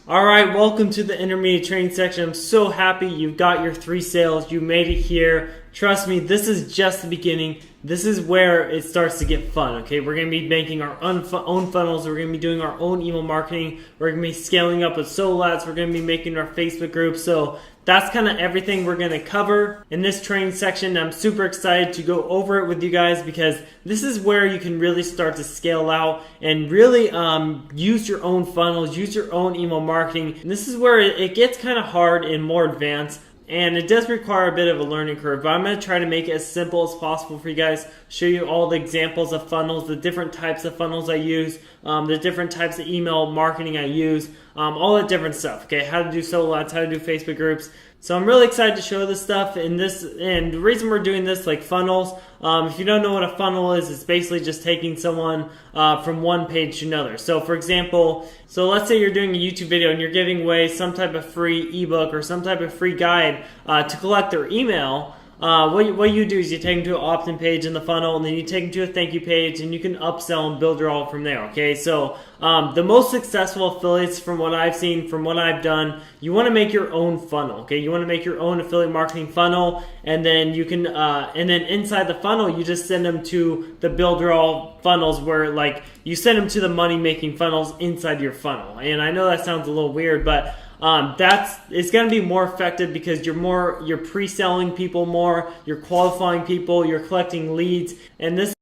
All right, welcome to the intermediate training section. I'm so happy you've got your 3 sales. You made it here. Trust me, this is just the beginning. This is where it starts to get fun, okay? We're going to be making our own funnels. We're going to be doing our own email marketing. We're going to be scaling up with solo ads. We're going to be making our Facebook group. So that's kind of everything we're going to cover in this training section. I'm super excited to go over it with you guys because this is where you can really start to scale out and really use your own funnels, use your own email marketing. And this is where it gets kind of hard and more advanced. And it does require a bit of a learning curve, but I'm going to try to make it as simple as possible for you guys, show you all the examples of funnels, the different types of funnels I use, the different types of email marketing I use, all that different stuff, okay? How to do solo ads, how to do Facebook groups. So I'm really excited to show this stuff, and the reason we're doing this, like funnels, if you don't know what a funnel is, it's basically just taking someone from one page to another. So for example, let's say you're doing a YouTube video and you're giving away some type of free ebook or some type of free guide to collect their email. What you do is you take them to an opt-in page in the funnel, and then you take them to a thank you page, and you can upsell and Builderall from there, okay? So the most successful affiliates, from what I've seen, from what I've done, you want to make your own funnel, okay? You want to make your own affiliate marketing funnel, and then you can, and then inside the funnel, you just send them to the Builderall funnels where, like, you send them to the money-making funnels inside your funnel. And I know that sounds a little weird, but it's going to be more effective because you're pre-selling people more, you're qualifying people, you're collecting leads, and this